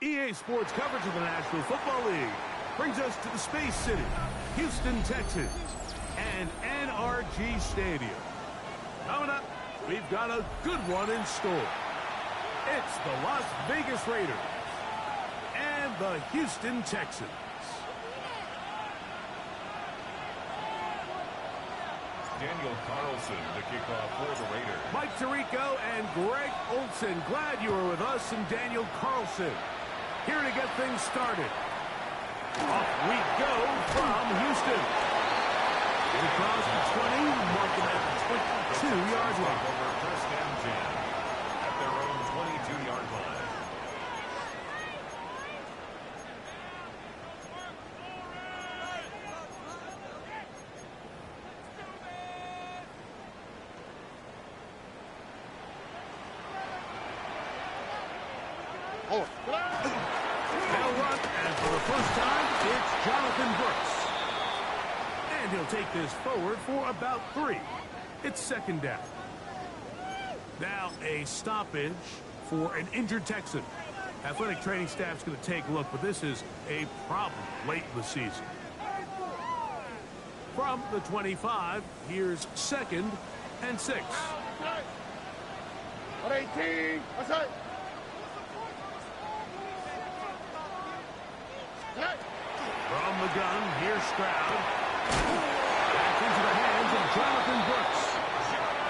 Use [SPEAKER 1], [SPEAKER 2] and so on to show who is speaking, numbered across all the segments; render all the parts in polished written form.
[SPEAKER 1] EA Sports coverage of the National Football League brings us to the Space City, Houston, Texas, and NRG Stadium. Coming up, we've got a good one in store. It's the Las Vegas Raiders and the Houston Texans.
[SPEAKER 2] Daniel Carlson to kick off for the Raiders.
[SPEAKER 1] Mike Tirico and Greg Olson. Glad you were with us, and Daniel Carlson here to get things started. Off we go from Houston. Get across the 20, mark them at the 22-yard line.
[SPEAKER 2] Over first and 10 at their own 22-yard line.
[SPEAKER 1] They'll run, and for the first time, it's Jonathan Brooks. And he'll take this forward for about 3. It's second down. Now a stoppage for an injured Texan. Athletic training staff's going to take a look, but this is a problem late in the season. From the 25, here's second and 6.
[SPEAKER 3] 18, outside.
[SPEAKER 1] From the gun, here's Stroud. Back into the hands of Jonathan Brooks.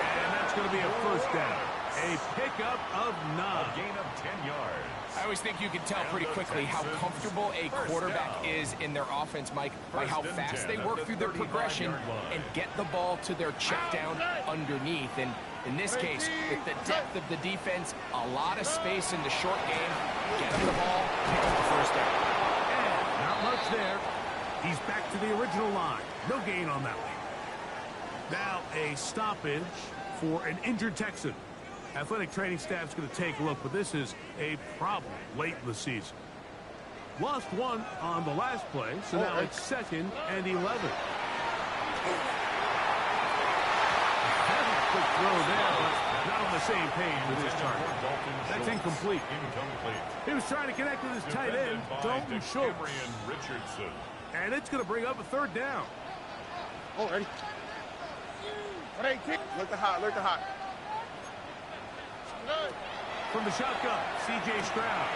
[SPEAKER 1] And that's going to be a first down. A pickup of 9.
[SPEAKER 2] A gain of 10 yards.
[SPEAKER 4] I always think you can tell pretty quickly how comfortable a quarterback is in their offense, Mike, by how fast they work through their progression and get the ball to their check down underneath. And in this case, with the depth of the defense, a lot of space in the short game, get them the ball, pick up the first down.
[SPEAKER 1] And not much there. He's back to the original line. No gain on that one. Now a stoppage for an injured Texan. Athletic training staff's going to take a look, but this is a problem late in the season. Lost one on the last play, so now it's second and 11. Having a quick throw there, but not on the same page with his target. That's incomplete. He was trying to connect with his tight end, Dalton Schultz. And it's going to bring up a third down.
[SPEAKER 3] Ready. 18. Look the hot, look the hot.
[SPEAKER 1] From the shotgun, C.J. Stroud.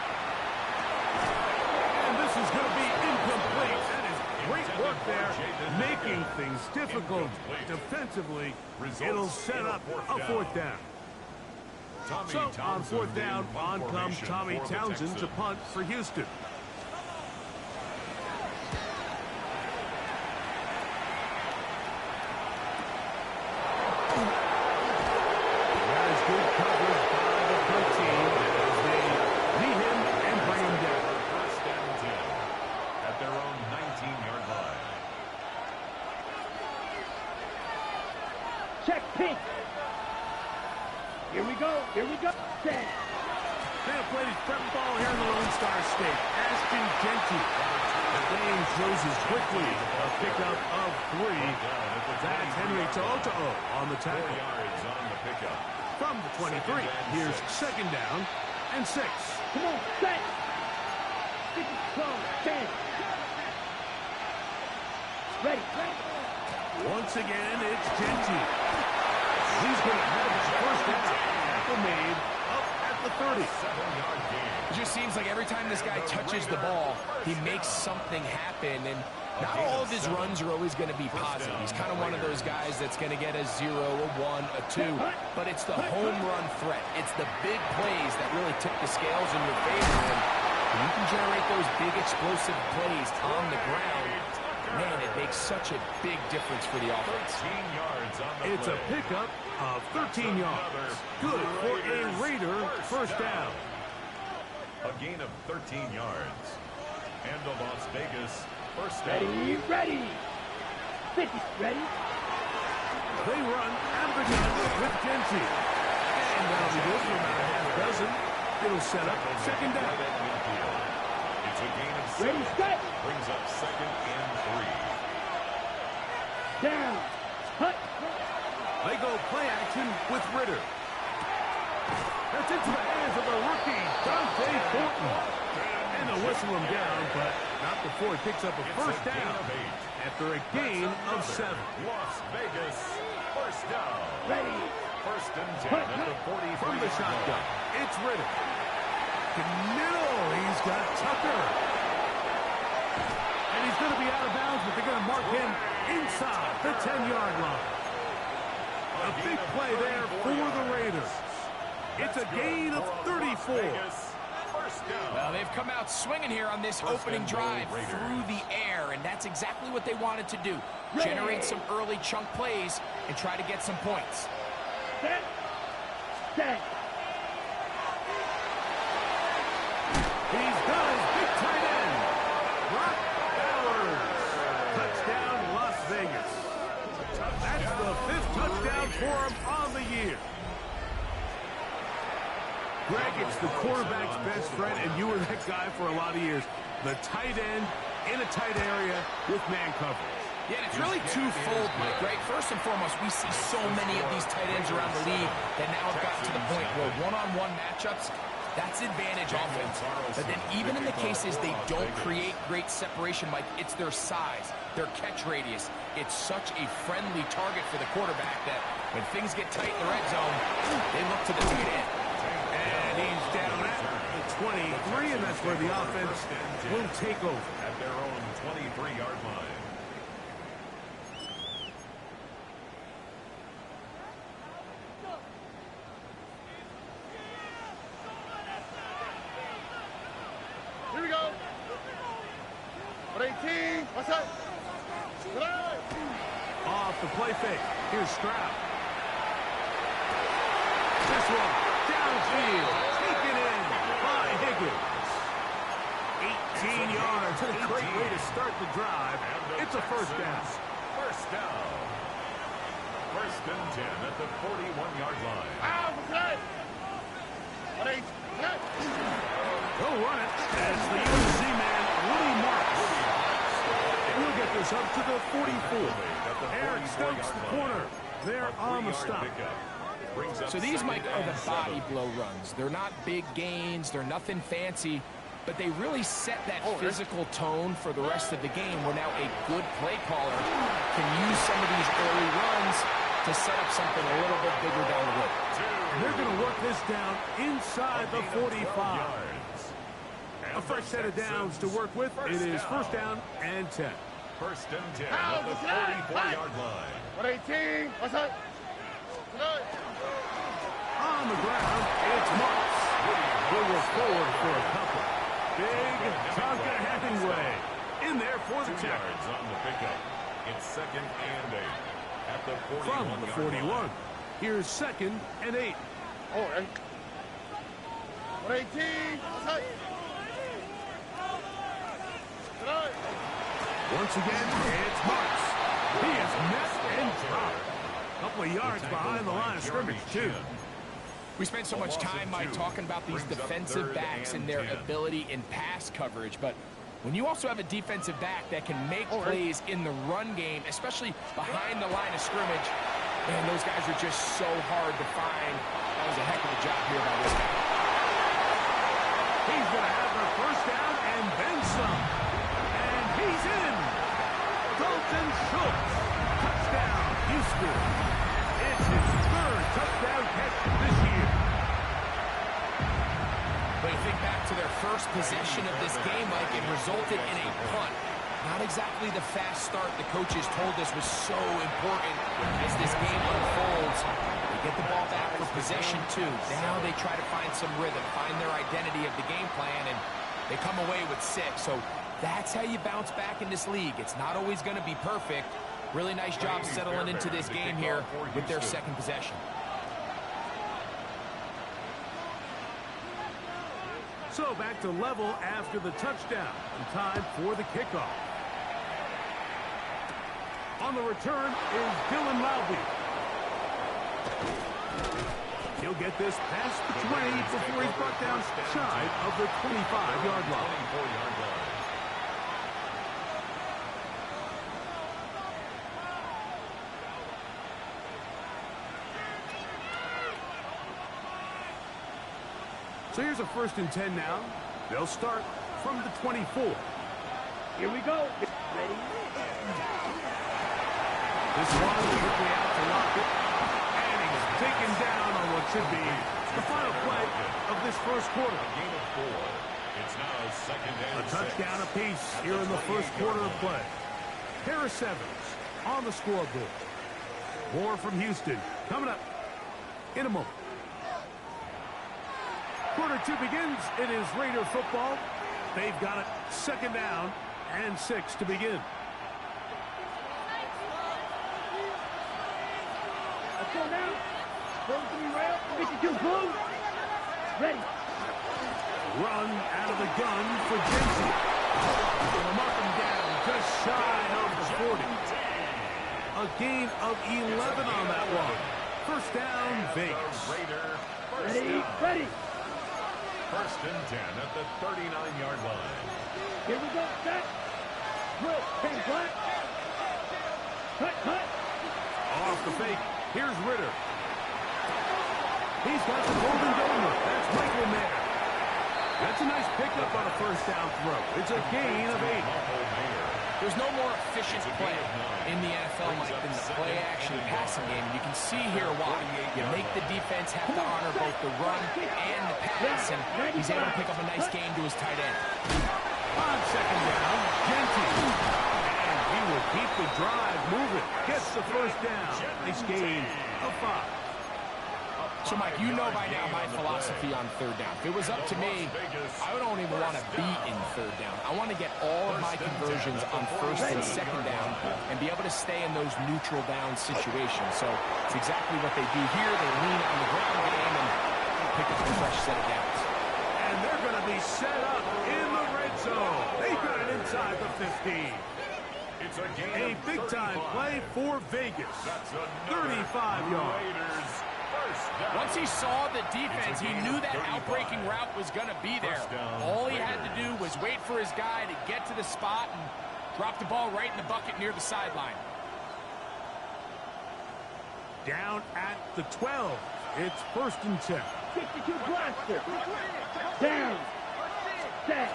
[SPEAKER 1] And this is going to be incomplete. That is great work there, making things difficult defensively. It'll set up a fourth down. So on fourth down, on comes Tommy Townsend to punt for Houston.
[SPEAKER 3] Check pink. Here we go. Here we go. Set.
[SPEAKER 1] They have played his prep ball here in the Lone Star State. Ashton Genty. The game closes quickly. A pickup of 3. That's Henry To'o on the tackle.
[SPEAKER 2] 4 yards on the pickup.
[SPEAKER 1] From the 23, here's second down and 6.
[SPEAKER 3] Come on, set. 10. Ready.
[SPEAKER 1] Once again, it's Genty. He's going to have his first down. Tackle made up at the 30.
[SPEAKER 2] 7-yard gain.
[SPEAKER 4] It just seems like every time this guy touches the ball, he makes something happen. And not all of his runs are always going to be positive. He's kind of one of those guys that's going to get a 0, a 1, a 2. But it's the home run threat. It's the big plays that really tip the scales in your favor. And you can generate those big explosive plays on the ground. Man, it makes such a big difference for the offense.
[SPEAKER 2] 13 yards on the
[SPEAKER 1] It's a pickup of 13 yards. Good for a Raider first down.
[SPEAKER 2] A gain of 13 yards. And the Las Vegas first down.
[SPEAKER 3] Ready, ready. 50, ready.
[SPEAKER 1] They run out of the gun with Genty. And that'll be good for about a half dozen. It'll set up second down.
[SPEAKER 2] It's a gain of 7.
[SPEAKER 3] Ready, set.
[SPEAKER 2] Brings up second and 3.
[SPEAKER 3] Down. Hut.
[SPEAKER 1] They go play action with Ritter. That's into the hands of the rookie, Dante Thornton. going to whistle him down, but not before he picks up a first down after a gain of 7.
[SPEAKER 2] Las Vegas, first down.
[SPEAKER 3] Ready.
[SPEAKER 2] First and 10 at the 43.
[SPEAKER 1] From the shotgun, it's Riddick. To middle, he's got Tucker. And he's going to be out of bounds, but they're going to mark him inside the 10-yard line. A big play there for the Raiders. It's a gain of 34.
[SPEAKER 4] Well, they've come out swinging here on this opening drive through the air, and that's exactly what they wanted to do. Generate some early chunk plays and try to get some points.
[SPEAKER 3] Set. Set.
[SPEAKER 1] He's got his big tight end, Brock Bowers. Touchdown, Las Vegas. That's the 5th touchdown for him on the year. Greg, it's the quarterback's best friend, and you were that guy for a lot of years. The tight end in a tight area with man coverage.
[SPEAKER 4] Yeah, and it's really twofold, Mike, right? First and foremost, we see so many of these tight ends around the league that now have gotten to the point where one-on-one matchups, that's advantage offense. But then even in the cases they don't create great separation, Mike, it's their size, their catch radius. It's such a friendly target for the quarterback that when things get tight in the red zone, they look to the tight end.
[SPEAKER 1] And he's down at the 23, and that's where the offense will take over.
[SPEAKER 2] At their own 23-yard line.
[SPEAKER 3] Here we go. 18. What's up?
[SPEAKER 1] Off the play fake. Here's Stroud. This one downfield. Taken in by Higgins. 18 yards. And a great way to start the drive. It's a first down.
[SPEAKER 2] First down. First and 10 at the 41-yard line.
[SPEAKER 1] He'll run it. That's the USC man, Woody Marks. And he'll get this up to the 44. Eric Stokes, the corner, there on the stop.
[SPEAKER 4] So these, Mike, are the body blow runs. They're not big gains. They're nothing fancy. But they really set that physical tone for the rest of the game where now a good play caller can use some of these early runs to set up something a little bit bigger down the road.
[SPEAKER 1] They're going to work this down inside the 45. A fresh set of downs to work with. It is first down and 10.
[SPEAKER 2] First and 10 at the 44-yard line.
[SPEAKER 3] 18. What's up?
[SPEAKER 1] On the ground, it's Marks. He will forward for a couple. Big Tonka Hemingway in there for the
[SPEAKER 2] 2
[SPEAKER 1] tackle.
[SPEAKER 2] yards on the pickup. It's second and 8 at the 41.
[SPEAKER 1] From the 41, here's second and 8.
[SPEAKER 3] Oh, 18. What's up?
[SPEAKER 1] Once again, it's Marks. He is met and dropped. A couple of yards behind the line of scrimmage, too.
[SPEAKER 4] We spent so much time, Mike, talking about these defensive backs and their ability in pass coverage, but when you also have a defensive back that can make plays in the run game, especially behind the line of scrimmage, man, those guys are just so hard to find. That was a heck of a job here by this guy.
[SPEAKER 1] He's going to have the first down and then some. And he's in. Dalton Schultz. Touchdown, Houston. It's his 3rd touchdown catch this year.
[SPEAKER 4] But you think back to their first possession of this game, Mike, it resulted in a punt. Not exactly the fast start the coaches told us was so important as this game unfolds. They get the ball back for possession, too. Now they try to find some rhythm, find their identity of the game plan, and they come away with 6. So that's how you bounce back in this league. It's not always going to be perfect. Really nice job settling into this game here with their second possession.
[SPEAKER 1] So back to level after the touchdown. And time for the kickoff. On the return is Dylan Laube. He'll get this past the 20 before he's brought down shy of the 25-yard line. So here's a 1st and 10 now. They'll start from the 24.
[SPEAKER 3] Here we go. Ready?
[SPEAKER 1] This one quickly out to lock it. And he's taken down on what should be the final play of this first quarter.
[SPEAKER 2] A gain of 4. It's now second and
[SPEAKER 1] A touchdown apiece here in the first quarter of play. Harris Evans on the scoreboard. More from Houston coming up in a moment. Quarter 2 begins. It is Raider football. They've got it second down and 6 to begin.
[SPEAKER 3] Let's go now. Throw to me right up. 52 blue. Ready.
[SPEAKER 1] Run out of the gun for Jensen. They'll mark him down just shy of the 40. A gain of 11 on that one. First down, Vegas.
[SPEAKER 3] Ready. Ready.
[SPEAKER 2] First and 10 at the 39-yard line.
[SPEAKER 3] Here we go. Set. Drill. 10 black. Cut. Cut.
[SPEAKER 1] Off the fake. Here's Ritter. He's got the golden donut. That's Michael Mayer. That's a nice pickup on a first down throw. It's a gain of 8.
[SPEAKER 4] There's no more efficient play in the NFL, Mike, than the play-action passing game. You can see here why. You make the defense have to honor both the run and the pass, and he's able to pick up a nice gain to his tight end.
[SPEAKER 1] On second down, Genty. And he will keep the drive moving. Gets the first down. Nice gain of 5.
[SPEAKER 4] So, Mike, you know by now my philosophy on third down. If it was up to me, I don't even want to be in third down. I want to get all of my conversions on first and second down and be able to stay in those neutral down situations. So it's exactly what they do here. They lean on the ground game and pick up a fresh set of downs.
[SPEAKER 1] And they're going to be set up in the red zone. They got it inside the 15.
[SPEAKER 2] It's a
[SPEAKER 1] big-time play for Vegas. 35 yards.
[SPEAKER 4] Once he saw the defense, he knew that outbreaking route was going to be there. All he had to do was wait for his guy to get to the spot and drop the ball right in the bucket near the sideline.
[SPEAKER 1] Down at the 12. It's first and 10.
[SPEAKER 3] 62 blaster. Down. Set.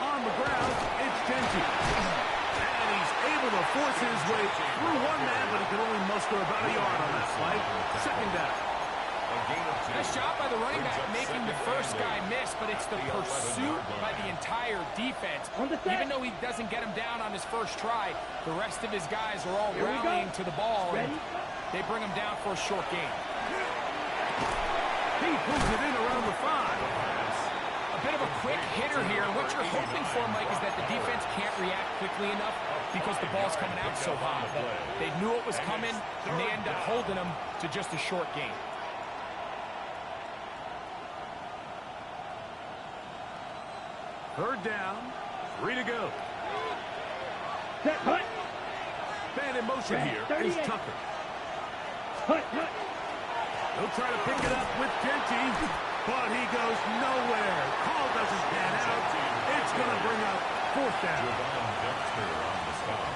[SPEAKER 1] On the ground, it's Genty. And he's able to force his way through one man, but he can only muster about a yard on that play. Second down.
[SPEAKER 4] Nice job by the running back making the first guy miss, but it's the pursuit by the entire defense. Even though he doesn't get him down on his first try, the rest of his guys are all rallying to the ball, and they bring him down for a short gain.
[SPEAKER 1] He pulls it in around the 5.
[SPEAKER 4] A bit of a quick hitter here, and what you're hoping for, Mike, is that the defense can't react quickly enough because the ball's coming out so high. But they knew it was coming, and they end up holding him to just a short gain.
[SPEAKER 1] Third down, 3 to go.
[SPEAKER 3] Set. Cut.
[SPEAKER 1] Man in motion here is Tucker.
[SPEAKER 3] Cut. Cut.
[SPEAKER 1] He'll try to pick it up with Genty, but he goes nowhere. Call doesn't pan out. It's going to bring up fourth down.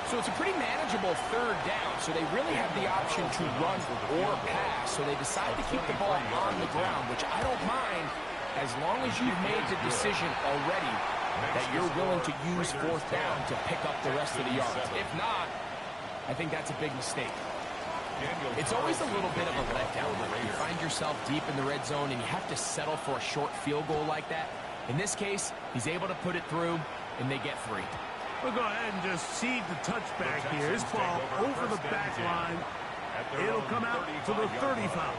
[SPEAKER 4] So it's a pretty manageable third down, so they really have the option to run or pass. So they decide to keep the ball on the ground, which I don't mind as long as you've made the decision already that you're willing to use fourth down to pick up the rest of the yards. If not, I think that's a big mistake. It's always a little bit of a letdown when you find yourself deep in the red zone and you have to settle for a short field goal like that. In this case, he's able to put it through, and they get 3.
[SPEAKER 1] We'll go ahead and just cede the touchback here. His ball over the back line. It'll come out to the 35.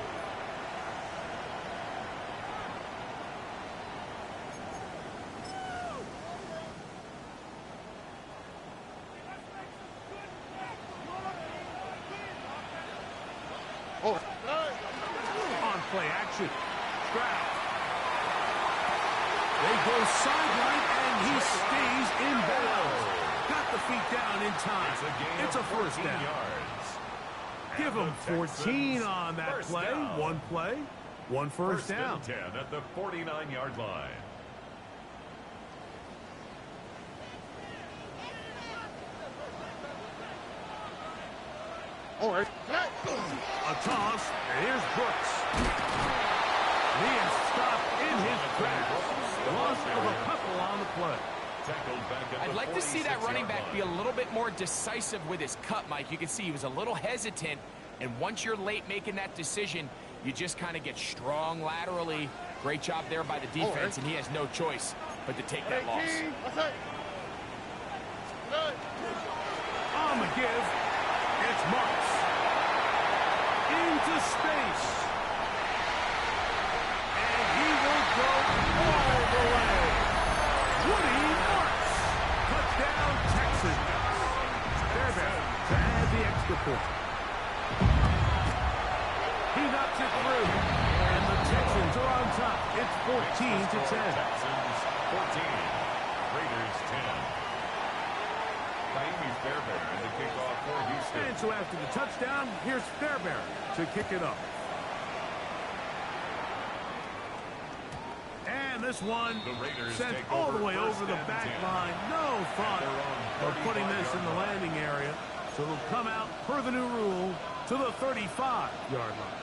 [SPEAKER 1] On play action. Stroud. They go sideline, and he stays in bounds. Got the feet down in time. It's a first down. Give him 14 on that play. One play, one first down.
[SPEAKER 2] 10 at the 49-yard line.
[SPEAKER 1] A toss, and here's Brooks. He is stopped in his tracks. Loss of a couple on the
[SPEAKER 4] I'd like to see that running back be a little bit more decisive with his cut, Mike. You can see he was a little hesitant, and once you're late making that decision, you just kind of get strong laterally. Great job there by the defense, and he has no choice but to take that loss.
[SPEAKER 1] On the give, it's Marks. Into space. And he will go all the way. Woody Marks. Touchdown, Texans. Fairbairn to add the extra point. He knocks it through. And the Texans are on top. It's 14-10.
[SPEAKER 2] Texans 14. Raiders 10. Fairbairn to kick off for Houston.
[SPEAKER 1] And so after the touchdown, here's Fairbairn to kick it up. And this one sent all the way over the back line. No thought of putting this in the landing area. So it'll come out, per the new rule, to the 35-yard line.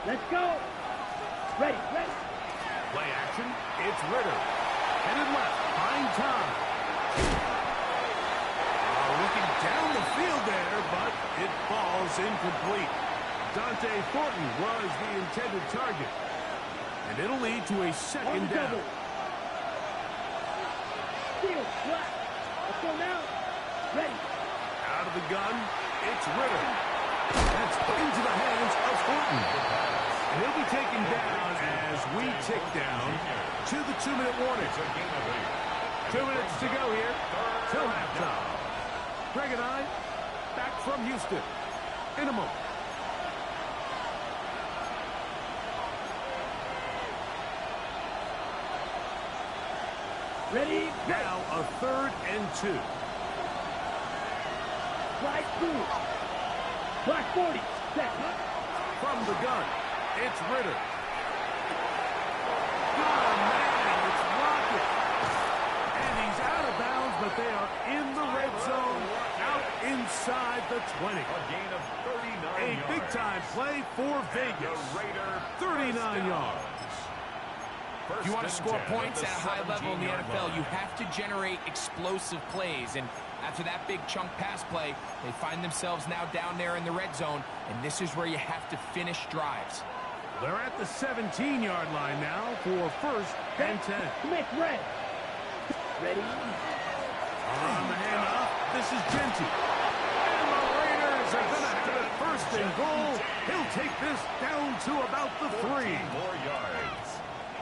[SPEAKER 3] Let's go. Ready.
[SPEAKER 1] Play action. It's Ritter. Headed left. Find time. Looking down the field there, but it falls incomplete. Dante Thornton was the intended target. And it'll lead to a second down.
[SPEAKER 3] Steal, flat. Let's go now. Ready.
[SPEAKER 1] Out of the gun. It's Ritter. That's into the hands of Thornton. And he'll be taken down as we tick down to the 2-minute warning. 2 minutes to go here till halftime. Greg and I back from Houston in a moment.
[SPEAKER 3] Ready.
[SPEAKER 1] Now a 3rd and 2.
[SPEAKER 3] Slide through. Black 40. Set.
[SPEAKER 1] From the gun, it's Ritter. Oh, man, it's Rocket. And he's out of bounds, but they are in the red zone, out inside the 20.
[SPEAKER 2] A gain of 39
[SPEAKER 1] A big-time play for Vegas. 39 yards.
[SPEAKER 4] If you want to score points at a high level in the NFL, you have to generate explosive plays. And after that big chunk pass play, they find themselves now down there in the red zone, and this is where you have to finish drives.
[SPEAKER 1] They're at the 17-yard line now for 1st and 10.
[SPEAKER 3] Smith red. Ready.
[SPEAKER 1] On the handoff, this is Genty. And the Raiders are going to have it 1st and goal. He'll take this down to about the 3.
[SPEAKER 2] More yards.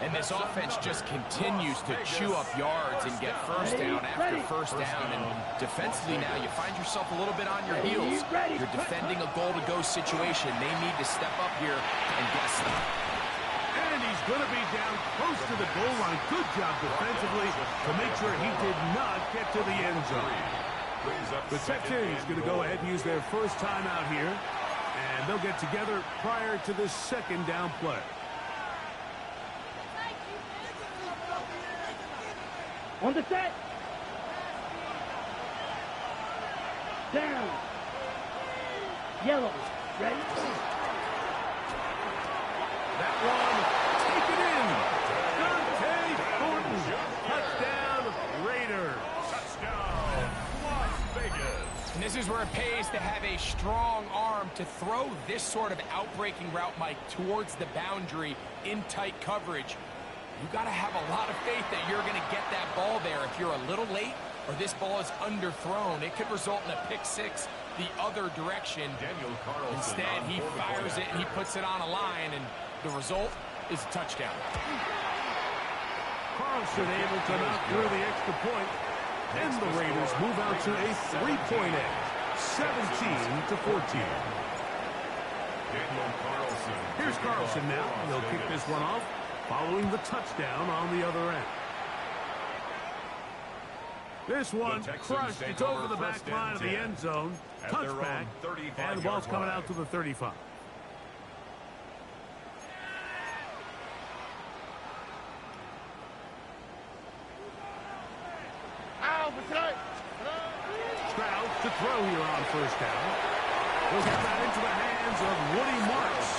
[SPEAKER 4] And this offense just continues to chew up yards and get first down after first down. And defensively now, you find yourself a little bit on your heels. You're defending a goal-to-go situation. They need to step up here and get a stop.
[SPEAKER 1] And he's going to be down close to the goal line. Good job defensively to make sure he did not get to the end zone. The Texans going to go ahead and use their first timeout here. And they'll get together prior to this 2nd down play.
[SPEAKER 3] On the set. Down. Yellow. Ready.
[SPEAKER 1] That one, take it in. Dante Thornton. Touchdown, Raiders.
[SPEAKER 2] Touchdown, Las Vegas.
[SPEAKER 4] And this is where it pays to have a strong arm to throw this sort of outbreaking route, Mike, towards the boundary in tight coverage. You got to have a lot of faith that you're going to get that ball there. If you're a little late or this ball is underthrown, it could result in a pick 6 the other direction. Instead, he fires it and he puts it on a line, and the result is a touchdown.
[SPEAKER 1] Carlson able to knock through the extra point, and the Raiders move out to a 3-point edge, 17-14. Here's Carlson now. He'll kick this one off, following the touchdown on the other end. This one crushed. It's over the back line of the end zone. Touchback. And the ball's coming out to the 35. Stroud to throw here on 1st down. He'll get that into the hands of Woody Marks.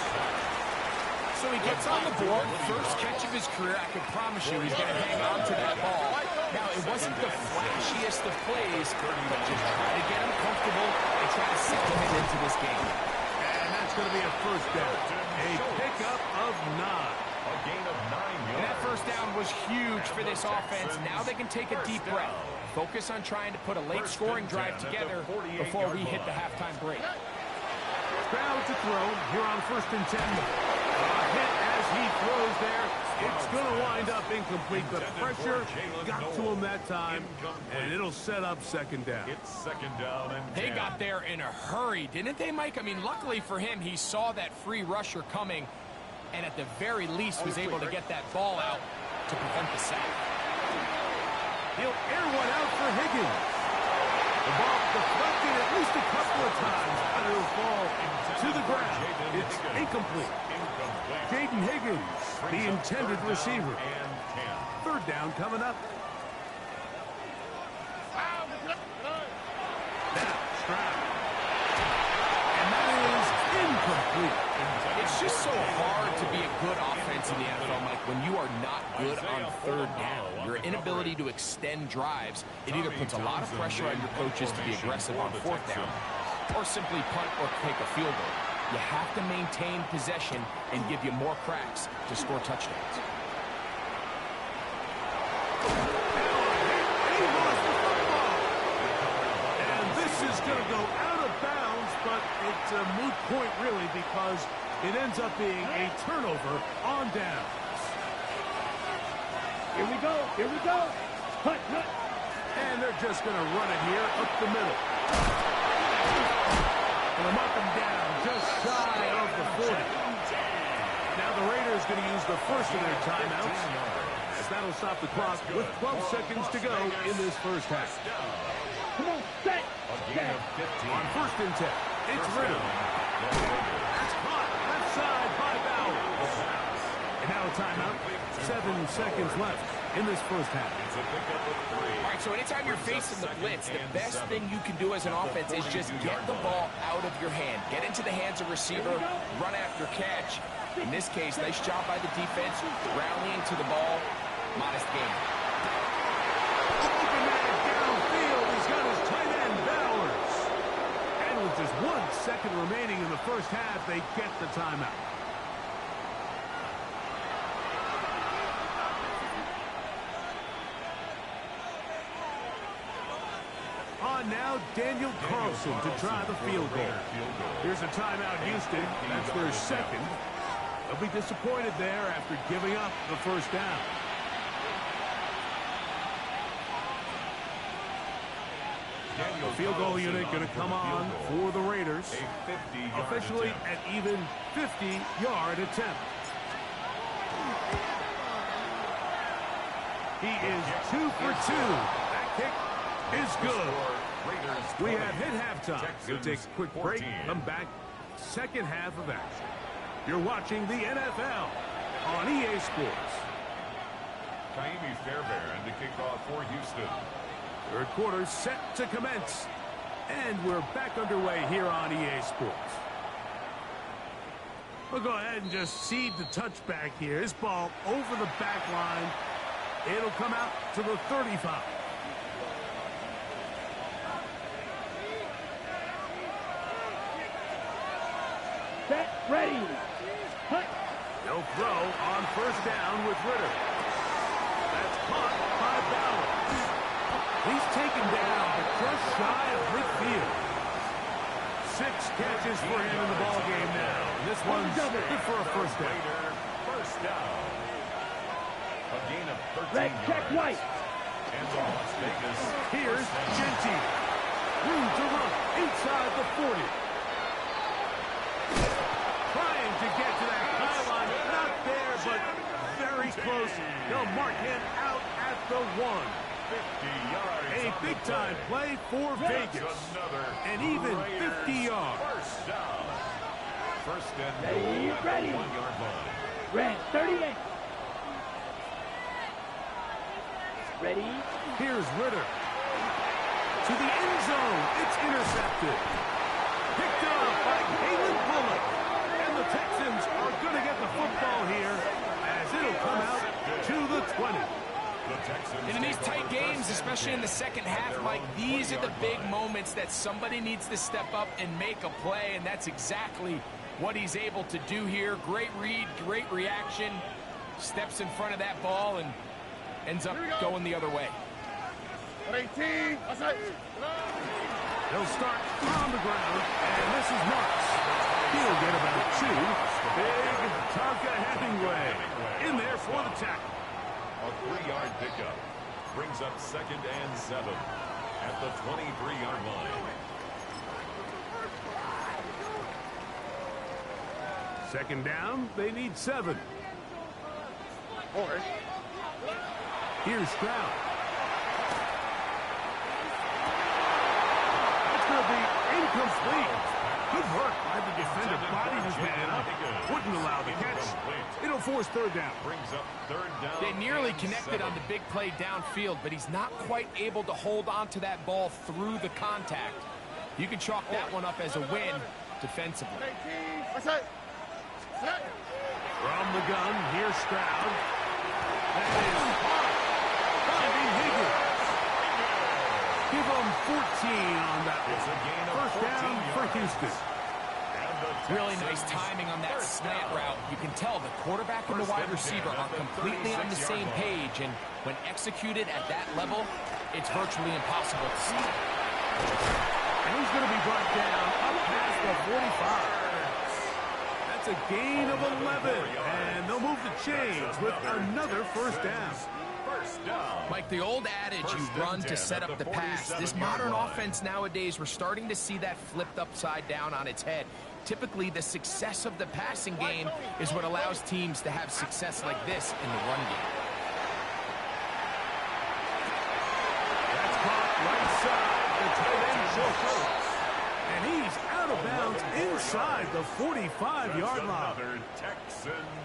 [SPEAKER 4] So he gets on the board, first catch of his career. I can promise you he's going to hang on to that ball. Now, it wasn't the flashiest of plays, but just try to get him comfortable and try to settle him into this game.
[SPEAKER 1] And that's going to be a first down. A pickup of 9.
[SPEAKER 2] A gain of 9 yards.
[SPEAKER 4] And that first down was huge for this offense. Now they can take a deep breath. Focus on trying to put a late scoring drive together before we hit the halftime break.
[SPEAKER 1] Crowd to throw here on 1st and 10. A hit as he throws there. It's going to wind up incomplete. The pressure got to him that time, and it'll set up 2nd down.
[SPEAKER 2] It's 2nd down and 10.
[SPEAKER 4] They got there in a hurry, didn't they, Mike? I mean, luckily for him, he saw that free rusher coming, and at the very least was able to get that ball out to prevent the sack.
[SPEAKER 1] He'll air one out for Higgins. The ball deflected at least a couple of times, and it'll fall to the ground. It's incomplete. Jaden Higgins, the intended receiver. 3rd down coming up. Now, Stroud. And that is incomplete.
[SPEAKER 4] It's just so hard to be a good offense in the NFL, Mike, when you are not good on 3rd down. Your inability to extend drives, it either puts a lot of pressure on your coaches to be aggressive on 4th down, or simply punt or take a field goal. You have to maintain possession and give you more cracks to score touchdowns.
[SPEAKER 1] He lost the football. And this is going to go out of bounds, but it's a moot point, really, because it ends up being a turnover on downs.
[SPEAKER 3] Here we go. Here we go. Cut, cut.
[SPEAKER 1] And they're just going to run it here up the middle. And they'll mark them down just shy of the 40. Now the Raiders going to use the first of their timeouts, as that'll stop the clock with 12 seconds to go in this first half.
[SPEAKER 3] Come on, set.
[SPEAKER 2] Gain of 15.
[SPEAKER 1] On 1st and 10, it's Ritter. That's caught left side by Bowers. And now a timeout. 7 seconds left in this first half.
[SPEAKER 2] It's a pickup of 3.
[SPEAKER 4] All right, so anytime you're facing the blitz, the best thing you can do as an offense is just get the ball out of your hand. Get into the hands of receiver, run after catch. In this case, nice job by the defense, rallying to the ball. Modest gain.
[SPEAKER 1] Open man downfield. He's got his tight end, Bowers. And with just 1 second remaining in the first half, they get the timeout. On now, Daniel Carlson to try the field goal. Here's a timeout, Houston. That's their 2nd. They'll be disappointed there after giving up the first down. The field goal unit going to come on for the Raiders. Officially an even 50-yard attempt. He is 2 for 2. That kick is good. We have hit halftime. We'll take a quick break. Come back. 2nd half of action. You're watching the NFL on EA Sports.
[SPEAKER 2] Kaimi Fairbairn to kick off for Houston.
[SPEAKER 1] 3rd quarter set to commence. And we're back underway here on EA Sports. We'll go ahead and just cede the touchback here. This ball over the back line. It'll come out to the 35.
[SPEAKER 3] Set, ready. Cut.
[SPEAKER 1] They'll throw on 1st down with Ritter. That's caught by Bowers. He's taken down, but just shy of midfield. 6 catches for him in the ballgame now. This one's good for a first down.
[SPEAKER 2] First down. A gain of 13
[SPEAKER 3] Red check
[SPEAKER 2] yards.
[SPEAKER 3] white.
[SPEAKER 2] And to Las Vegas.
[SPEAKER 1] Here's Gentile. Room to run inside the 40. Trying to get to that pylon. Not there, but very close. They'll mark him out at the 1.
[SPEAKER 2] 50 yards.
[SPEAKER 1] A big-time play for Vegas. And even 50 yards.
[SPEAKER 2] First down. First and
[SPEAKER 3] Ready,
[SPEAKER 2] goal at
[SPEAKER 3] ready.
[SPEAKER 2] the 1-yard line.
[SPEAKER 3] Red 38. Ready.
[SPEAKER 1] Here's Ritter. To the end zone. It's intercepted. Picked up
[SPEAKER 4] moments that somebody needs to step up and make a play, and that's exactly what he's able to do here. Great read, great reaction. Steps in front of that ball and ends up going the other way.
[SPEAKER 3] 18.
[SPEAKER 1] They'll start on the ground, and this is Marks. He'll get about 2. Big Tonka Hemingway in there for the tackle.
[SPEAKER 2] A 3-yard pickup brings up 2nd and 7 at the 23-yard line.
[SPEAKER 1] 2nd down, they need 7. Here's Stroud. It's going to be incomplete. Good work by the defender. Bodied his man up. Wouldn't allow the catch. It'll force 3rd down.
[SPEAKER 2] Brings up 3rd down.
[SPEAKER 4] They nearly connected on the big play downfield, but he's not quite able to hold on to that ball through the contact. You can chalk that one up as a win defensively.
[SPEAKER 1] From the gun, here's Stroud. That is finding Higgins. Give him 14 on that one. First down for Houston.
[SPEAKER 4] Really nice timing on that slant route. You can tell the quarterback and the wide receiver are completely on the same page, and when executed at that level, it's virtually impossible to see.
[SPEAKER 1] And he's going to be brought down up past the 45. That's a gain of 11, and they'll move the chains with another first down.
[SPEAKER 4] Like the old adage, you run to set up the pass. This modern offense nowadays, we're starting to see that flipped upside down on its head. Typically, the success of the passing game is what allows teams to have success like this in the run game.
[SPEAKER 1] That's caught right side. The tight end shows. And he's out of bounds inside the 45-yard line.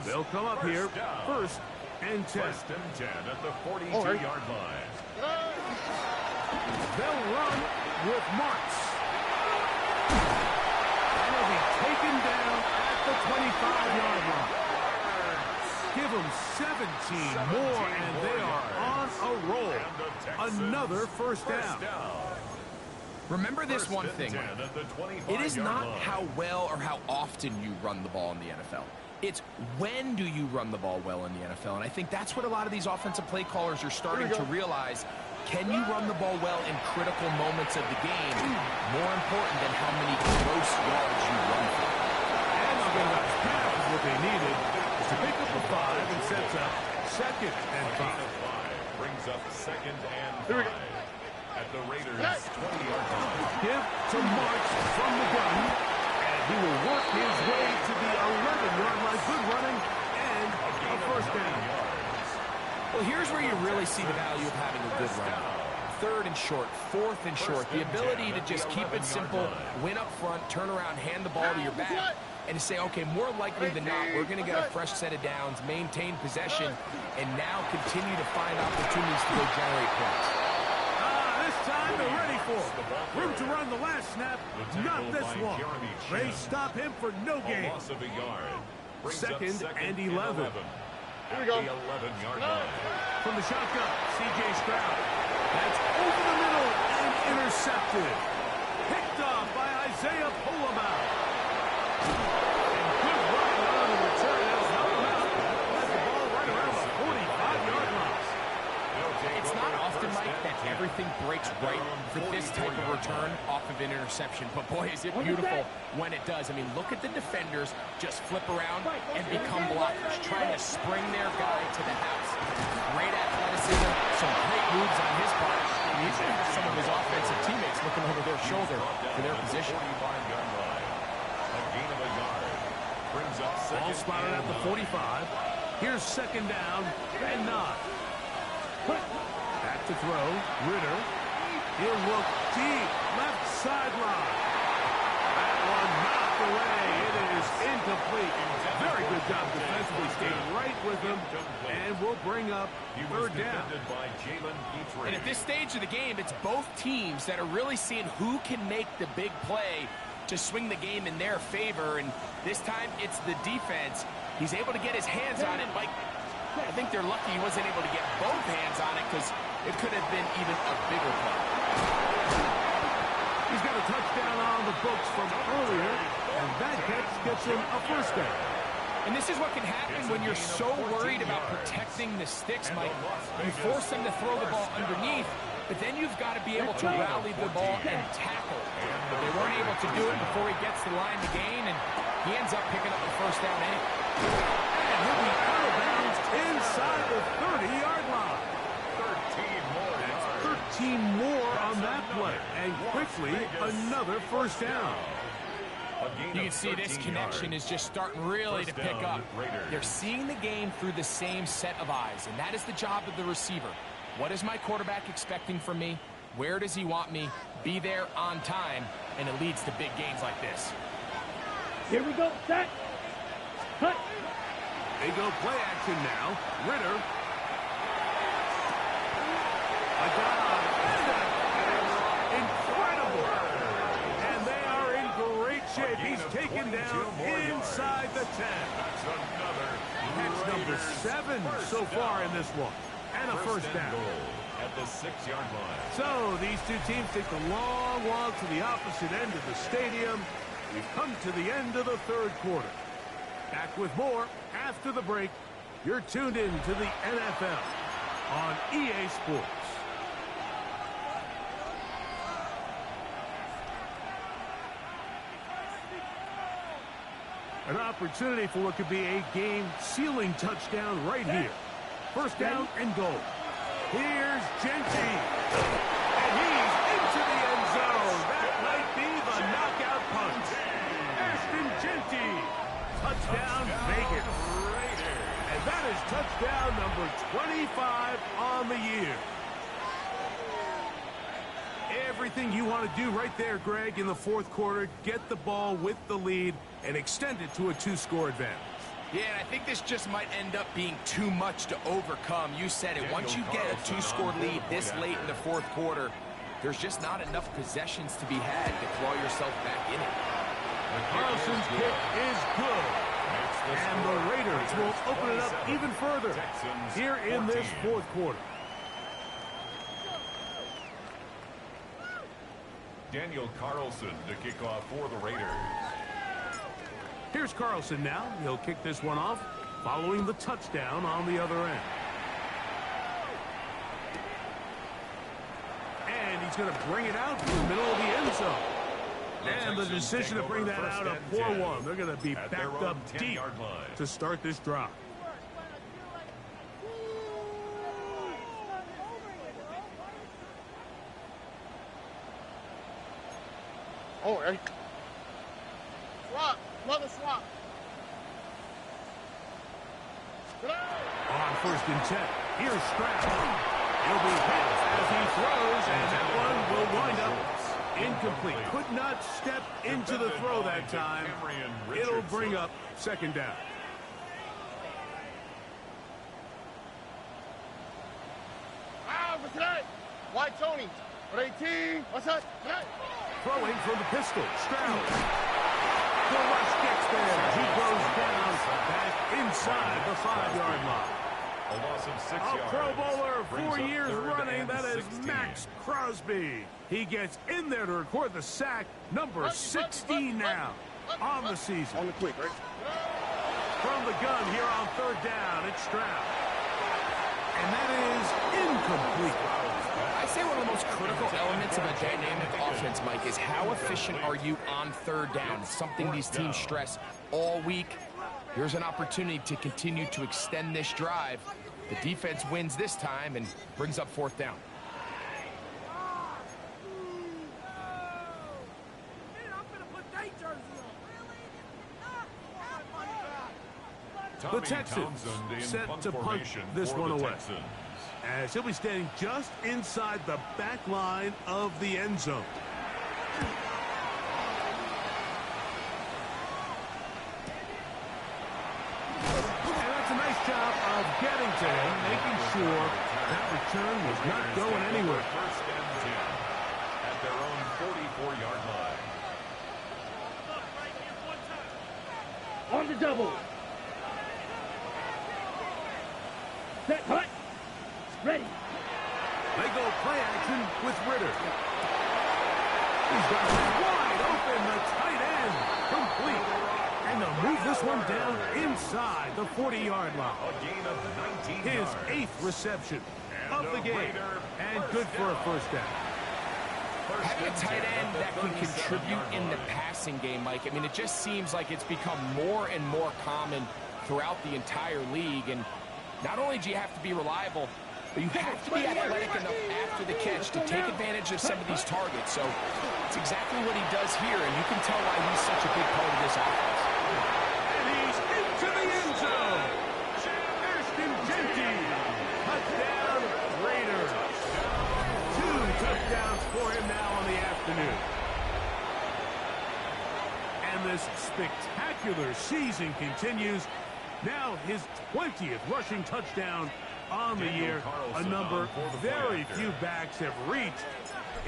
[SPEAKER 1] They'll come up here 1st and 10.
[SPEAKER 2] 1st and 10 at the 42-yard line.
[SPEAKER 1] They'll run with Marks. And he'll be taken down at the 25-yard line. Give them 17 more, and they are on a roll. Another first down.
[SPEAKER 4] Remember this one thing. It is not how well or how often you run the ball in the NFL. It's when do you run the ball well in the NFL. And I think that's what a lot of these offensive play callers are starting to realize. Can you run the ball well in critical moments of the game? More important than how many gross yards you run for.
[SPEAKER 1] And they'll get about half is what they needed to pick up the 5 and sets up 2nd and 5.
[SPEAKER 2] Brings up 2nd and 5 at the Raiders' 20-yard line.
[SPEAKER 1] Give to Marks from the gun, and he will work his way to the 11-yard line. Good running and a first down.
[SPEAKER 4] Well, here's where you really see the value of having a good run. 3rd and short, 4th and short. The ability to just keep it simple, win up front, turn around, hand the ball to your back, and to say, okay, more likely than not, we're going to get a fresh set of downs, maintain possession, and now continue to find opportunities to go generate points.
[SPEAKER 1] This time they're ready for it. Room to run the last snap, not this one. They stop him for no gain. 2nd and 11.
[SPEAKER 2] Here we go. The 11-yard line.
[SPEAKER 1] From the shotgun, C.J. Stroud. That's over the middle and intercepted. Picked off by Isaiah Pullman. And good running on the return. That'll help him out. Let the ball right around the 45-yard line.
[SPEAKER 4] It's not often like that everything breaks right for this type of return off of an interception. But boy, is it beautiful when it does. I mean, look at the defenders just flip around and become blockers, trying to spring their guy to the house. Great athleticism, some great moves on his part. And he's going to have some of his offensive teammates looking over their shoulder for their position.
[SPEAKER 2] A gain of a yard. Brings up
[SPEAKER 1] Ball spotted at the 45. Here's 2nd down and 9. Back to throw. Ritter. He'll look deep. Left sideline. That one knocked away. It is incomplete. Very good job defensively. Stayed right with him. And we'll bring up 3rd down.
[SPEAKER 4] And at this stage of the game, it's both teams that are really seeing who can make the big play to swing the game in their favor. And this time, it's the defense. He's able to get his hands on it. Mike, I think they're lucky he wasn't able to get both hands on it because it could have been even a bigger play.
[SPEAKER 1] He's got a touchdown on the books from earlier, and that catch gets him a first down.
[SPEAKER 4] And this is what can happen when you're so worried about protecting the sticks, Mike. You force them to throw the ball underneath, but then you've got to be able to rally the ball and tackle. But they weren't able to do it before he gets the line to gain, and he ends up picking up the first down anyway.
[SPEAKER 1] And he'll be out of bounds inside the 30-yard line. 13 more on that play, and quickly another first down.
[SPEAKER 4] You can see this connection is just starting really to pick up. They're seeing the game through the same set of eyes, and that is the job of the receiver. What is my quarterback expecting from me? Where does he want me? Be there on time, and it leads to big gains like this.
[SPEAKER 3] Here we go, set, cut.
[SPEAKER 1] They go play action now. Ritter. A dive. Incredible. And they are in great shape. He's taken down inside the 10. Catch number 7 so far in this one. And a first down.
[SPEAKER 2] At the 6-yard line.
[SPEAKER 1] So these two teams take the long walk to the opposite end of the stadium. We've come to the end of the third quarter. Back with more after the break. You're tuned in to the NFL on EA Sports. An opportunity for what could be a game-sealing touchdown right here. First down and goal. Here's Genty. And he's into the end zone. That might be the knockout punch. Ashton Genty. Touchdown Vegas. And that is touchdown number 25 on the year. Everything you want to do right there, Greg, in the fourth quarter. Get the ball with the lead and extend it to a 2-score advantage.
[SPEAKER 4] Yeah, and I think this just might end up being too much to overcome. You said it. Once you get a 2-score lead this late in the fourth quarter, there's just not enough possessions to be had to claw yourself back in it.
[SPEAKER 1] Carlson's kick is good. And the Raiders will open it up even further here in this fourth quarter.
[SPEAKER 2] Daniel Carlson to kick off for the Raiders.
[SPEAKER 1] Here's Carlson now. He'll kick this one off following the touchdown on the other end. And he's going to bring it out to the middle of the end zone. And the decision to bring that out, a poor one. They're going to be backed up deep to start this drive.
[SPEAKER 5] Oh, hey. Swap. Another swap.
[SPEAKER 1] On first and 10, here's Stroud. He'll be hit as he throws, and that one will wind up incomplete. Could not step into the throw that time. It'll bring up second down.
[SPEAKER 5] For today. White Tony. For 18. What's up? Tonight.
[SPEAKER 1] Throwing from the pistol, Stroud. The rush gets there. He goes down back inside the 5-yard line.
[SPEAKER 2] A loss of 6 yards.
[SPEAKER 1] A Pro Bowler 4 years running. That is Max Crosby. He gets in there to record the sack. Number 16 now on the season.
[SPEAKER 5] On the quick, right?
[SPEAKER 1] From the gun here on third down, it's Stroud. And that is incomplete.
[SPEAKER 4] I say one of the most critical elements of a dynamic offense, Mike, is how efficient are you on third down. It's something these teams stress all week. Here's an opportunity to continue to extend this drive. The defense wins this time and brings up fourth down.
[SPEAKER 1] The Texans set to punch this one away, as he'll be standing just inside the back line of the end zone. And that's a nice job of getting to him, making sure that return was not going anywhere.
[SPEAKER 2] First and 10 at their own 44-yard line.
[SPEAKER 3] On the double. Set, hut. Ready.
[SPEAKER 1] They go play action with Ritter. He's got it wide open, the tight end, complete. And they'll move this one down inside the 40-yard line.
[SPEAKER 2] A gain of 19
[SPEAKER 1] His
[SPEAKER 2] yards.
[SPEAKER 1] 8th reception of
[SPEAKER 2] And
[SPEAKER 1] the
[SPEAKER 2] a
[SPEAKER 1] game.
[SPEAKER 2] Raider
[SPEAKER 1] And
[SPEAKER 2] first
[SPEAKER 1] good for a
[SPEAKER 2] down.
[SPEAKER 1] first down.
[SPEAKER 4] Having a tight end that can contribute in the passing game, Mike, I mean, it just seems like it's become more and more common throughout the entire league. And not only do you have to be reliable, but you have to be athletic enough after the catch to take advantage of some of these targets. So it's exactly what he does here, and you can tell why he's such a big part of this offense.
[SPEAKER 1] And he's into the end zone. Ashton Jenkins. Touchdown, Raiders. 2 touchdowns for him now on the afternoon. And this spectacular season continues. Now his 20th rushing touchdown on the year, a number very few backs have reached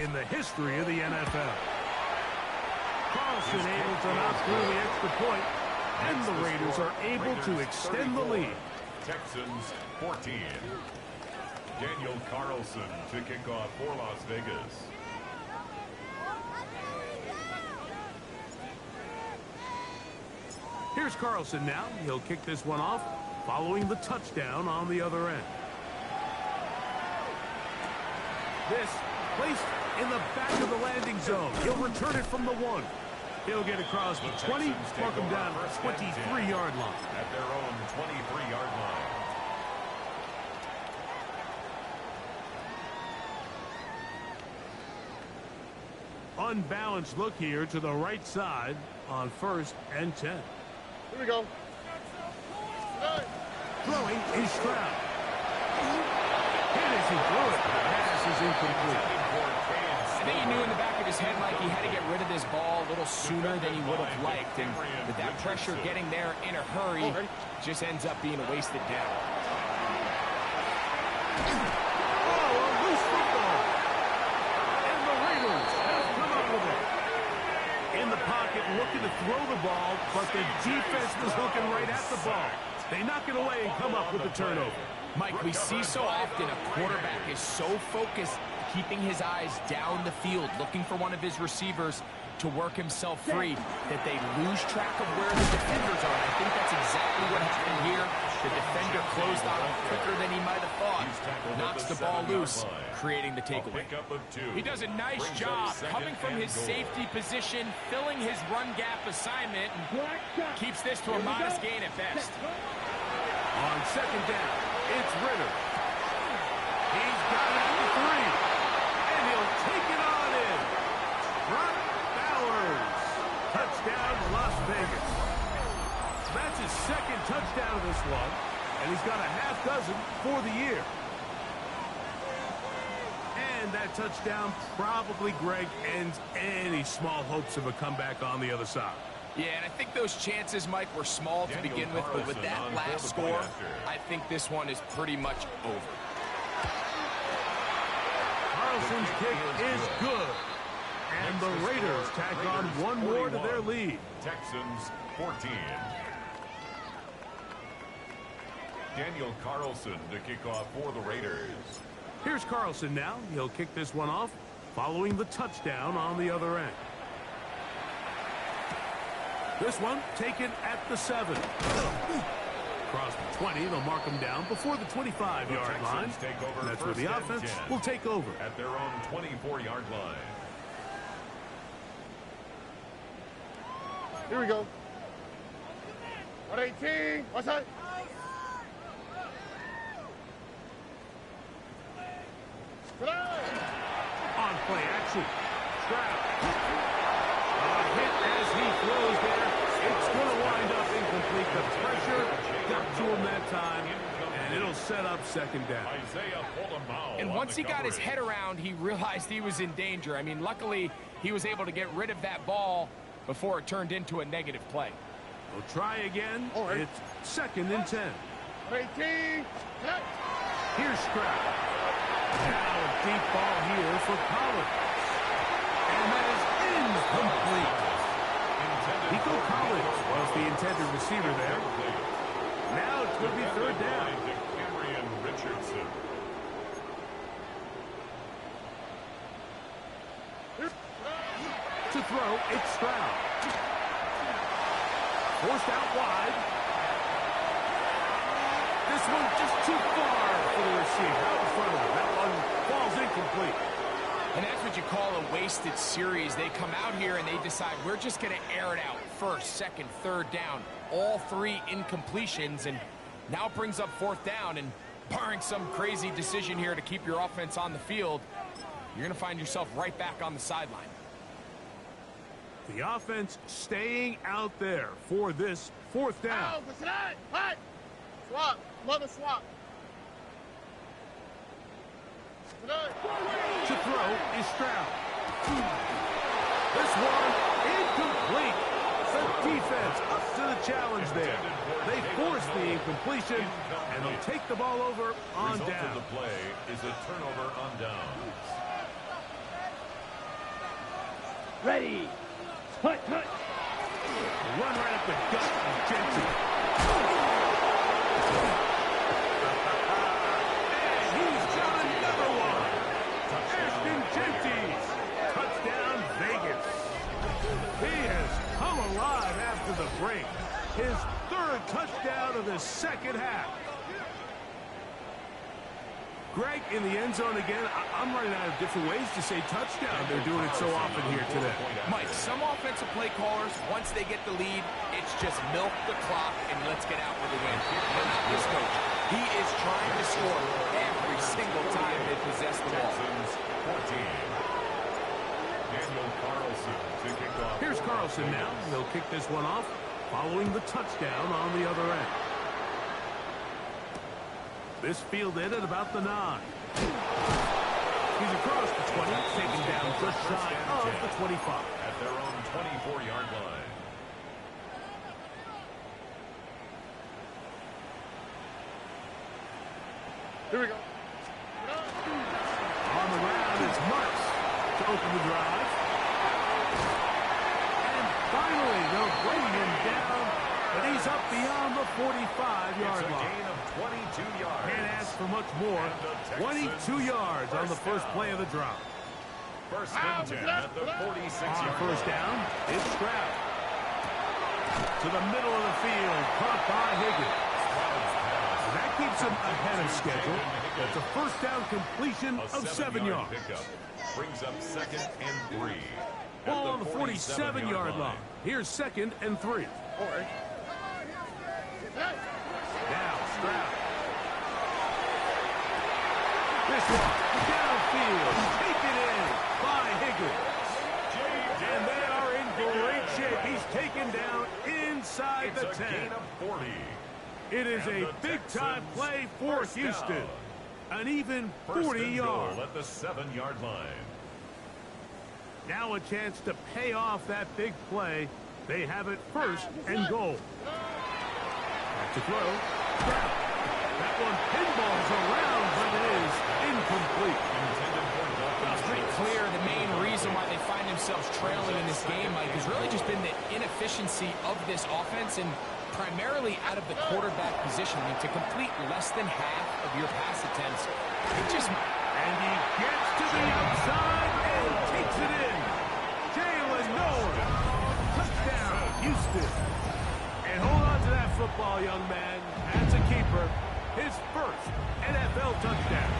[SPEAKER 1] in the history of the NFL. Carlson able to knock through the extra point, and the Raiders are able to extend the lead.
[SPEAKER 2] Texans 14. Daniel Carlson to kick off for Las Vegas.
[SPEAKER 1] Here's Carlson now. He'll kick this one off, following the touchdown on the other end. This placed in the back of the landing zone. He'll return it from the 1. He'll get across the 20, mark him down at the 23-yard line.
[SPEAKER 2] At their own 23-yard line.
[SPEAKER 1] Unbalanced look here to the right side on 1st and 10.
[SPEAKER 5] Here we go.
[SPEAKER 1] Throwing is Stroud. Hit as he threw it. Pass is incomplete.
[SPEAKER 4] I think he knew in the back of his head, Mike, he had to get rid of this ball a little sooner than he would have liked. And with that pressure getting there in a hurry, just ends up being a wasted down.
[SPEAKER 1] Oh, a loose football. And the Raiders have come up with it. In the pocket, looking to throw the ball, but the defense was looking right at the ball. They knock it away and come up with the turnover.
[SPEAKER 4] Mike, we see so often a quarterback is so focused, keeping his eyes down the field, looking for one of his receivers to work himself free, that they lose track of where the defenders are. And I think that's exactly what happened here. The defender closed on him quicker than he might have thought. Knocks the ball loose, creating the takeaway. He does a nice job coming from his safety position, filling his run gap assignment, and keeps this to a modest gain at best.
[SPEAKER 1] On 2nd down, it's Ritter. He's got it at the 3. And he'll take it on in. Brock Bowers. Touchdown, Las Vegas. That's his 2nd touchdown of this one. And he's got a half dozen for the year. And that touchdown probably, Greg, ends any small hopes of a comeback on the other side.
[SPEAKER 4] Yeah, and I think those chances, Mike, were small to begin with, but with that last score, I think this one is pretty much over.
[SPEAKER 1] Carlson's kick is good. And the Raiders tack on one more to their lead.
[SPEAKER 2] Texans 14. Daniel Carlson to kick off for the Raiders.
[SPEAKER 1] Here's Carlson now. He'll kick this one off, following the touchdown on the other end. This one taken at the 7. Across the 20, they'll mark him down before the 25-yard line. That's where the offense will take over.
[SPEAKER 2] At their own 24-yard line.
[SPEAKER 5] Here we go. 118. What's that?
[SPEAKER 1] On play action. Stroud. A hit as he throws there. It's going to wind up incomplete. The pressure got to him that time, and it'll set up 2nd down.
[SPEAKER 4] And once he got his head around, he realized he was in danger. I mean, luckily, he was able to get rid of that ball before it turned into a negative play.
[SPEAKER 1] We'll try again. It's 2nd and 10.
[SPEAKER 5] 18.
[SPEAKER 1] Here's Stroud. Now a deep ball here for Collins. And that is incomplete. Nico Collins was the intended receiver there. Now it's going to be 3rd down.
[SPEAKER 2] Richardson.
[SPEAKER 1] throw, it's Stroud. Forced out wide. This one just too far for the receiver. Out in front of him. That one falls incomplete.
[SPEAKER 4] And that's what you call a wasted series. They come out here and they decide we're just going to air it out. First, second, third down. All three incompletions, and now it brings up fourth down. And barring some crazy decision here to keep your offense on the field, you're going to find yourself right back on the sideline.
[SPEAKER 1] The offense staying out there for this fourth down.
[SPEAKER 5] Swap. Mother swap.
[SPEAKER 1] To throw is Stroud. This one incomplete. The defense up to the challenge there. They force the incompletion, and they'll take the ball over on
[SPEAKER 2] Result
[SPEAKER 1] down.
[SPEAKER 2] of the play is a turnover on downs.
[SPEAKER 3] Ready. Hut.
[SPEAKER 1] Run right up the gut of Jensen. And he's got another one. Ashton Jenkins. Touchdown, Vegas. He has come alive after the break. His third touchdown of the second half. Greg, in the end zone again, I'm running out of different ways to say touchdown. They're doing it so often here today.
[SPEAKER 4] Mike, some offensive play callers, once they get the lead, it's just milk the clock and let's get out with a win. But not this coach. He is trying to score every single time they possess the ball.
[SPEAKER 2] 14. Daniel Carlson to kick off.
[SPEAKER 1] Here's Carlson now. He'll kick this one off following the touchdown on the other end. This fielded at about the 9. He's across the 20, taken down just shy of the 25.
[SPEAKER 2] At their own 24-yard line.
[SPEAKER 5] Here we go.
[SPEAKER 1] On the ground is Marks to open the drive. And finally, they'll bring him down, but he's up beyond the 45-yard
[SPEAKER 2] It's a
[SPEAKER 1] line.
[SPEAKER 2] gain of 22 yards.
[SPEAKER 1] Can't ask for much more. 22 yards on the first play of the drive.
[SPEAKER 2] First and 10 at the 46-yard
[SPEAKER 1] On first down, it's Stroud. To the middle of the field, caught by Higgins. That keeps him ahead of schedule. That's a first down completion of 7 yards.
[SPEAKER 2] Pickup brings up second and 3.
[SPEAKER 1] Ball on the 47-yard line. Here's second and 3. Now Stroud. This one downfield, taken in by Higgins. And they are in great shape. He's taken down inside the 10.
[SPEAKER 2] Gain of 40.
[SPEAKER 1] It is a big-time play for Houston. An even 40 yards.
[SPEAKER 2] At the 7-yard line.
[SPEAKER 1] Now a chance to pay off that big play. They have it first and goal. Back to throw. Stroud. That one pinballs around, but it is incomplete.
[SPEAKER 4] It's pretty clear the main reason why they find themselves trailing in this game, Mike, has really just been the inefficiency of this offense and primarily out of the quarterback position. I mean, to complete less than half of your pass attempts, it just...
[SPEAKER 1] And he gets to the outside and takes it in. Jalen Nolan. Touchdown, Houston. And hold on to that football, young man. That's a keeper. His first NFL touchdown.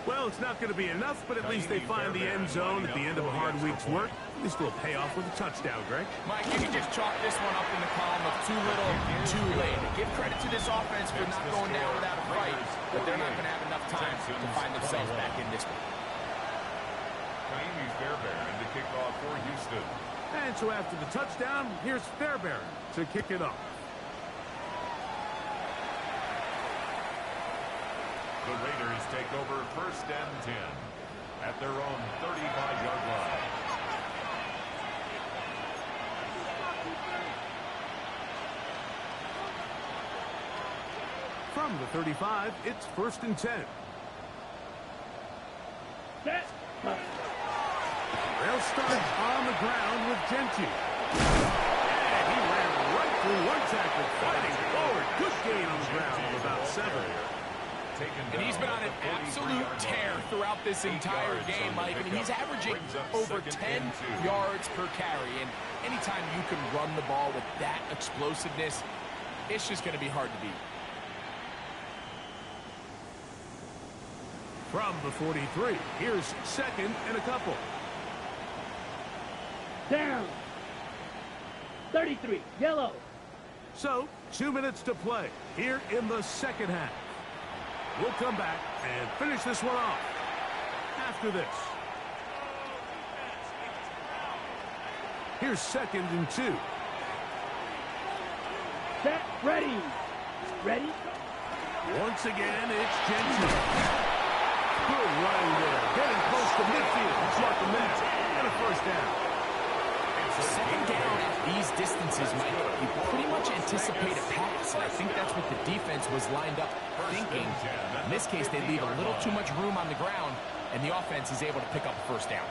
[SPEAKER 1] Well, it's not going to be enough, but at least they find the end zone at the end of a hard week's work. At least they'll pay off with a touchdown, Greg.
[SPEAKER 4] Mike, you can just chalk this one up in the column of too little, too late. Give credit to this offense for not going down without a fight, but they're not going to have enough time to find themselves back in this one.
[SPEAKER 2] Fairbairn to kick off for Houston.
[SPEAKER 1] And so after the touchdown, here's Fairbairn to kick it off.
[SPEAKER 2] The Raiders take over first and 10 at their own 35-yard line.
[SPEAKER 1] From the 35, it's first and 10.
[SPEAKER 3] Set.
[SPEAKER 1] They'll start on the ground with Genty. And he ran right through one tackle, fighting forward. Good gain on the ground of about 7.
[SPEAKER 4] And he's been on an absolute tear throughout this entire game, Mike. I mean, he's averaging over 10 yards per carry. And anytime you can run the ball with that explosiveness, it's just going to be hard to beat.
[SPEAKER 1] From the 43, here's second and a couple.
[SPEAKER 3] Down. 33, yellow.
[SPEAKER 1] So, 2 minutes to play here in the second half. We'll come back and finish this one off after this. Here's second and 2.
[SPEAKER 3] Set, ready. Ready?
[SPEAKER 1] Once again, it's Gentry. Good running there. Getting close to midfield. It's like a minute. And a first down.
[SPEAKER 4] Second down at these distances, Mike, you pretty much anticipate a pass, and I think that's what the defense was lined up thinking. In this case, they leave a little too much room on the ground, and the offense is able to pick up a first down.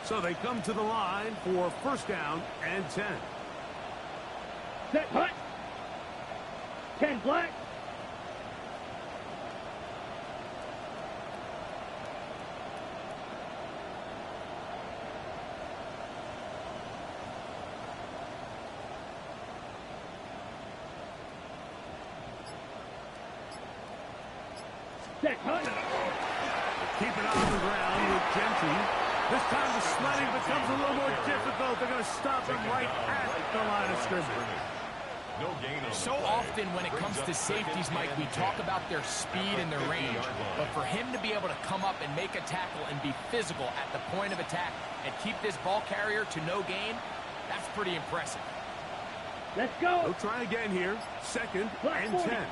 [SPEAKER 1] So they come to the line for first down and 10.
[SPEAKER 3] Set, hut. 10 black. Set, hut.
[SPEAKER 1] Keep it on the ground with Gentry. This time the sledding becomes a little more difficult. They're going to stop him right at the line of scrimmage.
[SPEAKER 2] No gain on
[SPEAKER 4] So often when it comes to safeties, Mike, we talk about their speed and their range. But for him to be able to come up and make a tackle and be physical at the point of attack and keep this ball carrier to no gain, that's pretty impressive.
[SPEAKER 3] Let's go.
[SPEAKER 1] We'll try again here. Second and 10.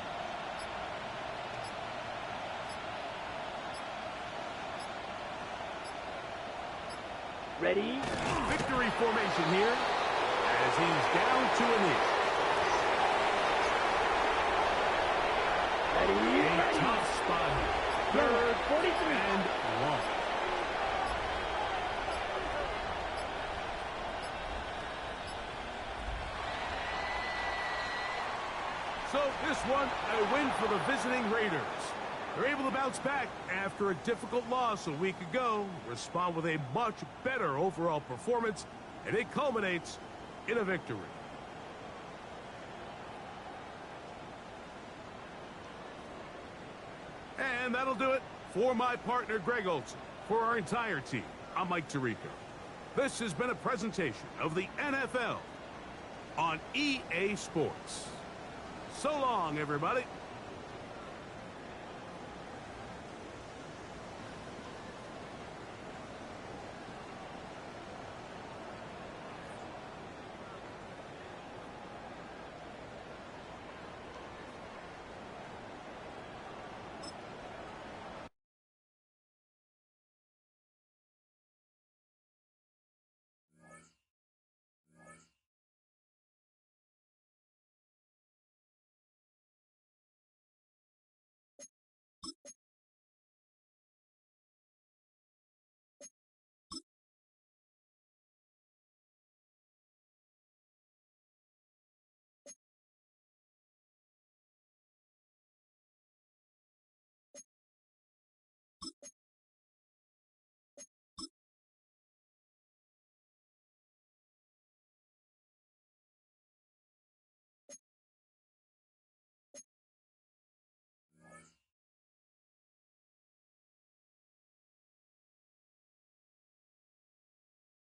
[SPEAKER 3] Ready?
[SPEAKER 1] Victory formation here as he's down to a knee.
[SPEAKER 3] Ready?
[SPEAKER 1] A tough spot here. Third
[SPEAKER 3] 43
[SPEAKER 1] and 1. So this one, a win for the visiting Raiders. They're able to bounce back after a difficult loss a week ago, respond with a much better overall performance, and it culminates in a victory. And that'll do it for my partner, Greg Olson. For our entire team, I'm Mike Tirico. This has been a presentation of the NFL on EA Sports. So long, everybody.